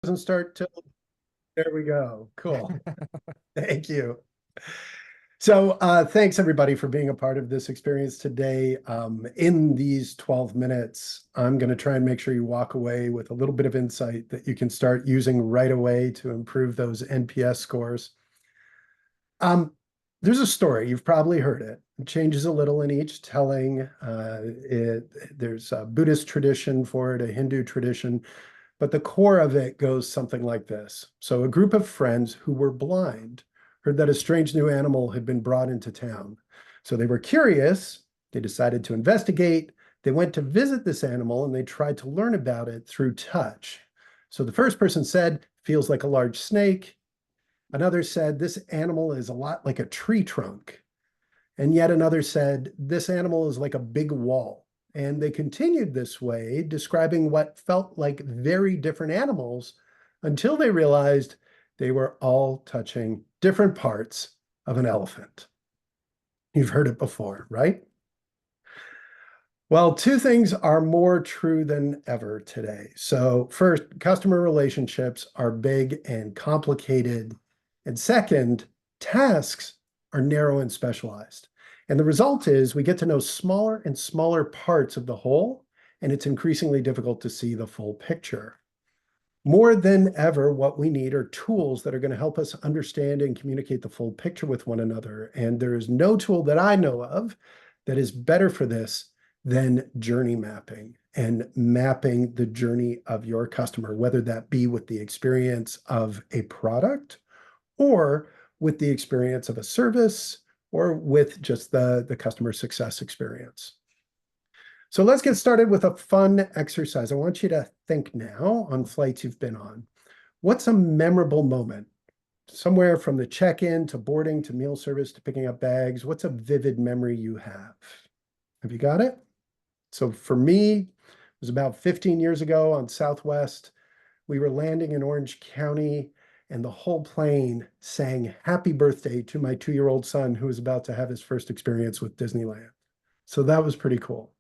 doesn't start till, there we go. Cool. Thank you. So thanks everybody for being a part of this experience today. In these 12 minutes, I'm going to try and make sure you walk away with a little bit of insight that you can start using right away to improve those NPS scores. There's a story, you've probably heard it. It changes a little in each telling. There's a Buddhist tradition for it, a Hindu tradition, but the core of it goes something like this. So a group of friends who were blind heard that a strange new animal had been brought into town. So they were curious. They decided to investigate. They went to visit this animal and they tried to learn about it through touch. So the first person said, feels like a large snake. Another said, this animal is a lot like a tree trunk. And yet another said, this animal is like a big wall. And they continued this way, describing what felt like very different animals until they realized they were all touching different parts of an elephant. You've heard it before, right? Well, two things are more true than ever today. So first, customer relationships are big and complicated. And second, tasks are narrow and specialized. And the result is we get to know smaller and smaller parts of the whole, and it's increasingly difficult to see the full picture. More than ever, what we need are tools that are going to help us understand and communicate the full picture with one another. And there is no tool that I know of that is better for this than journey mapping and mapping the journey of your customer, whether that be with the experience of a product or with the experience of a service or with just the customer success experience. So let's get started with a fun exercise. I want you to think now on flights you've been on. What's a memorable moment? Somewhere from the check-in to boarding to meal service to picking up bags. What's a vivid memory you have? Have you got it? So for me, it was about 15 years ago on Southwest. We were landing in Orange County and the whole plane sang happy birthday to my 2-year-old son who was about to have his first experience with Disneyland. So that was pretty cool.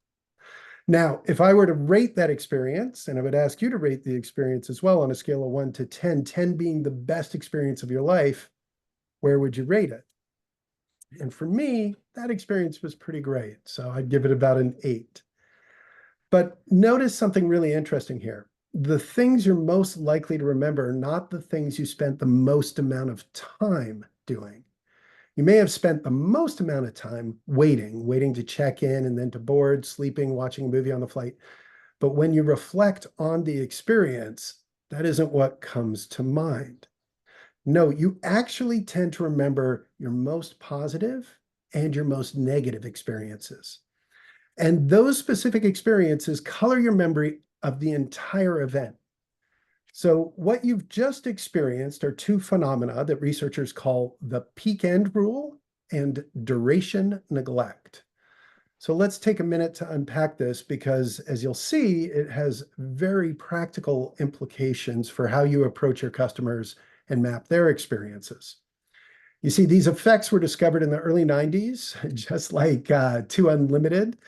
Now, if I were to rate that experience, and I would ask you to rate the experience as well on a scale of 1 to 10, 10 being the best experience of your life, where would you rate it? And for me, that experience was pretty great. So I'd give it about an 8. But notice something really interesting here. The things you're most likely to remember are not the things you spent the most amount of time doing. You may have spent the most amount of time waiting to check in and then to board, sleeping, watching a movie on the flight. But when you reflect on the experience, that isn't what comes to mind. No, you actually tend to remember your most positive and your most negative experiences. And those specific experiences color your memory of the entire event. So what you've just experienced are two phenomena that researchers call the peak end rule and duration neglect. So let's take a minute to unpack this because, as you'll see, it has very practical implications for how you approach your customers and map their experiences. You see, these effects were discovered in the early 90s, just like To Unlimited,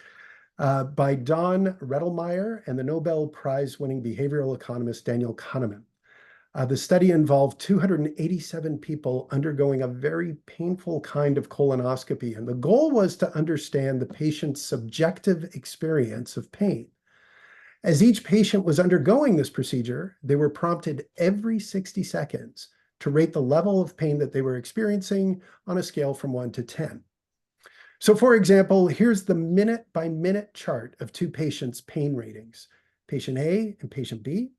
by Don Rettelmeyer and the Nobel Prize-winning behavioral economist Daniel Kahneman. The study involved 287 people undergoing a very painful kind of colonoscopy, and the goal was to understand the patient's subjective experience of pain. As each patient was undergoing this procedure, they were prompted every 60 seconds to rate the level of pain that they were experiencing on a scale from 1 to 10. So for example, here's the minute-by-minute chart of two patients' pain ratings, patient A and patient B.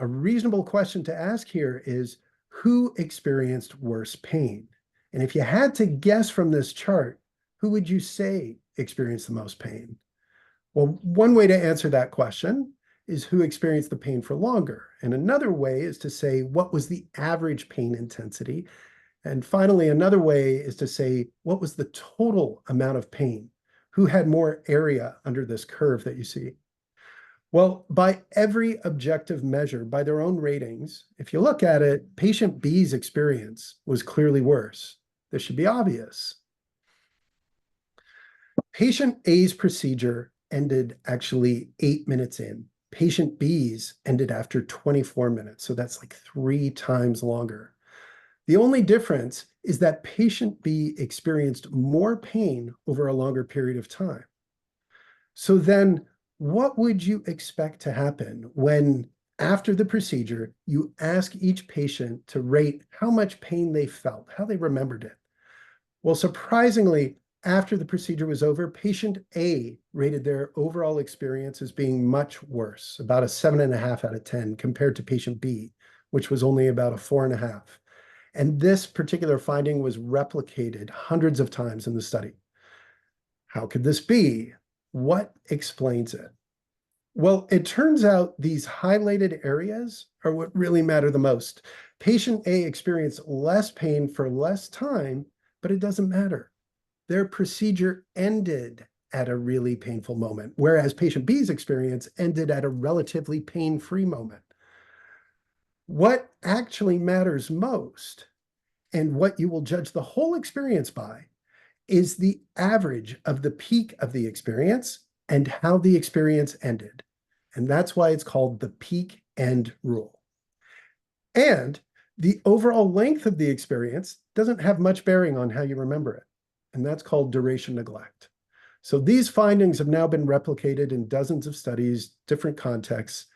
A reasonable question to ask here is, who experienced worse pain? And if you had to guess from this chart, who would you say experienced the most pain? Well, one way to answer that question is who experienced the pain for longer. And another way is to say, what was the average pain intensity? And finally, another way is to say, what was the total amount of pain? Who had more area under this curve that you see? Well, by every objective measure, by their own ratings, if you look at it, patient B's experience was clearly worse. This should be obvious. Patient A's procedure ended actually 8 minutes in. Patient B's ended after 24 minutes. So that's like 3 times longer. The only difference is that patient B experienced more pain over a longer period of time. So then what would you expect to happen when, after the procedure, you ask each patient to rate how much pain they felt, how they remembered it? Well, surprisingly, after the procedure was over, patient A rated their overall experience as being much worse, about a 7.5 out of 10, compared to patient B, which was only about a 4.5. And this particular finding was replicated hundreds of times in the study. How could this be? What explains it? Well, it turns out these highlighted areas are what really matter the most. Patient A experienced less pain for less time, but it doesn't matter. Their procedure ended at a really painful moment, whereas patient B's experience ended at a relatively pain-free moment. What actually matters most, and what you will judge the whole experience by, is the average of the peak of the experience and how the experience ended. And that's why it's called the peak end rule. And the overall length of the experience doesn't have much bearing on how you remember it. And that's called duration neglect. So these findings have now been replicated in dozens of studies, different contexts,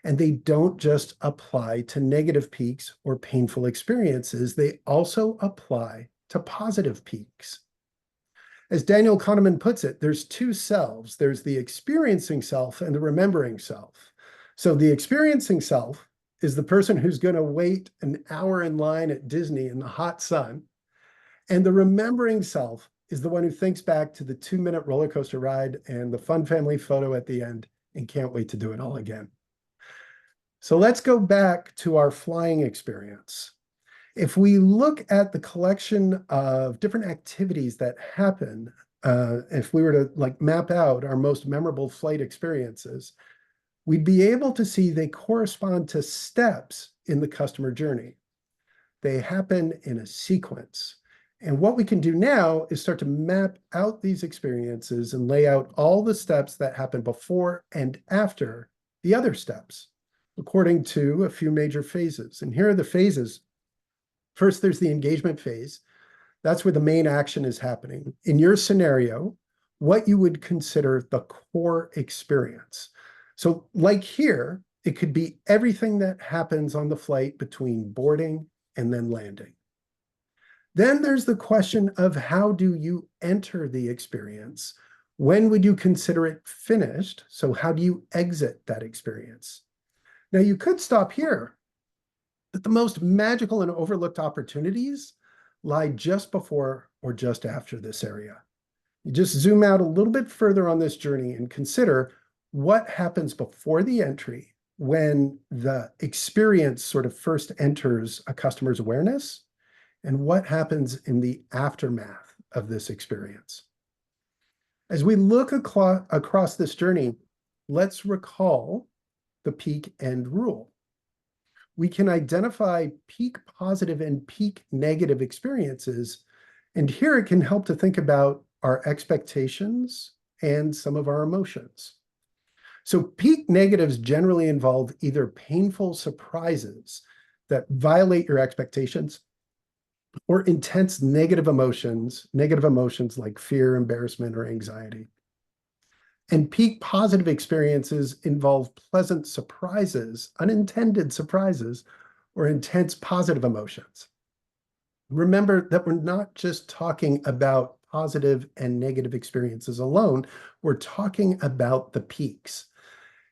and they don't just apply to negative peaks or painful experiences. They also apply to positive peaks. As Daniel Kahneman puts it, there's two selves. There's the experiencing self and the remembering self. So the experiencing self is the person who's going to wait an hour in line at Disney in the hot sun. And the remembering self is the one who thinks back to the 2-minute roller coaster ride and the fun family photo at the end and can't wait to do it all again. So let's go back to our flying experience. If we look at the collection of different activities that happen, if we were to like map out our most memorable flight experiences, we'd be able to see they correspond to steps in the customer journey. They happen in a sequence. And what we can do now is start to map out these experiences and lay out all the steps that happen before and after the other steps, according to a few major phases. And here are the phases. First, there's the engagement phase. That's where the main action is happening. In your scenario, what you would consider the core experience. So like here, it could be everything that happens on the flight between boarding and then landing. Then there's the question of how do you enter the experience? When would you consider it finished? So how do you exit that experience? Now you could stop here, but the most magical and overlooked opportunities lie just before or just after this area. You just zoom out a little bit further on this journey and consider what happens before the entry when the experience sort of first enters a customer's awareness, and what happens in the aftermath of this experience. As we look across this journey, let's recall the peak end rule. We can identify peak positive and peak negative experiences, and here it can help to think about our expectations and some of our emotions. So peak negatives generally involve either painful surprises that violate your expectations or intense negative emotions like fear, embarrassment, or anxiety. And peak positive experiences involve pleasant surprises, unintended surprises, or intense positive emotions. Remember that we're not just talking about positive and negative experiences alone, we're talking about the peaks.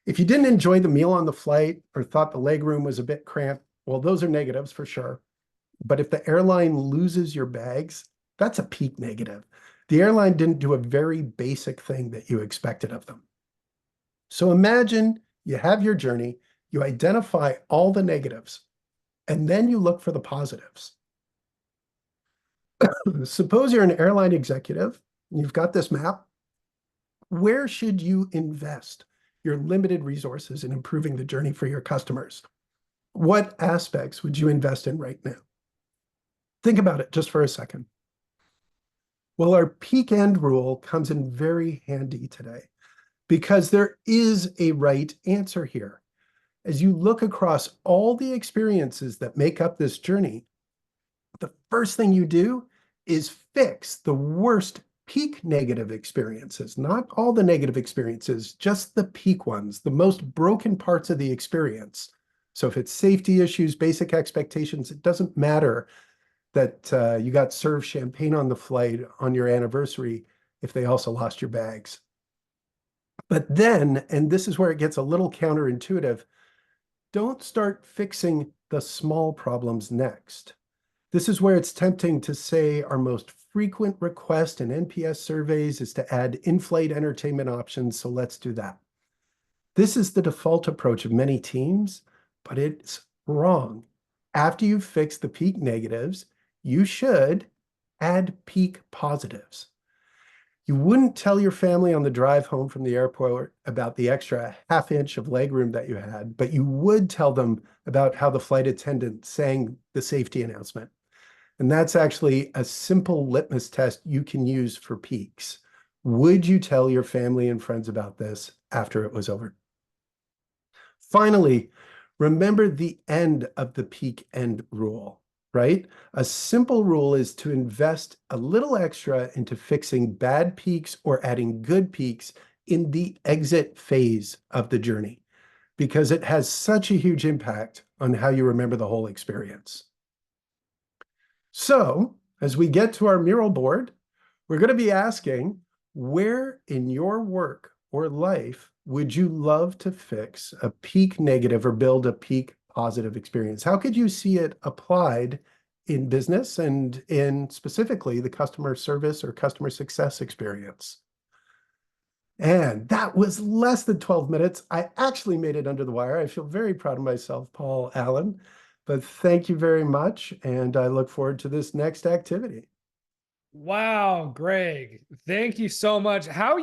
If you didn't enjoy the meal on the flight or thought the legroom was a bit cramped, well, those are negatives for sure. But if the airline loses your bags, that's a peak negative. The airline didn't do a very basic thing that you expected of them. So imagine you have your journey, you identify all the negatives, and then you look for the positives. Suppose you're an airline executive, you've got this map. Where should you invest your limited resources in improving the journey for your customers? What aspects would you invest in right now? Think about it just for a second. Well, our peak end rule comes in very handy today. because there is a right answer here. As you look across all the experiences that make up this journey, the first thing you do is fix the worst peak negative experiences, not all the negative experiences, just the peak ones, the most broken parts of the experience. So if it's safety issues, basic expectations, it doesn't matter that you got served champagne on the flight on your anniversary if they also lost your bags. But then, and this is where it gets a little counterintuitive, don't start fixing the small problems next. This is where it's tempting to say our most frequent request in NPS surveys is to add in-flight entertainment options, so let's do that. This is the default approach of many teams, but it's wrong. After you fix the peak negatives, you should add peak positives. You wouldn't tell your family on the drive home from the airport about the extra half inch of legroom that you had, but you would tell them about how the flight attendant sang the safety announcement. And that's actually a simple litmus test you can use for peaks. Would you tell your family and friends about this after it was over? Finally, remember the end of the peak end rule, right? A simple rule is to invest a little extra into fixing bad peaks or adding good peaks in the exit phase of the journey, because it has such a huge impact on how you remember the whole experience. So as we get to our mural board, we're going to be asking, where in your work or life would you love to fix a peak negative or build a peak positive experience? How could you see it applied in business and in specifically the customer service or customer success experience? And that was less than 12 minutes. I actually made it under the wire. I feel very proud of myself, Paul Allen. But thank you very much. And I look forward to this next activity. Wow, Greg, thank you so much. How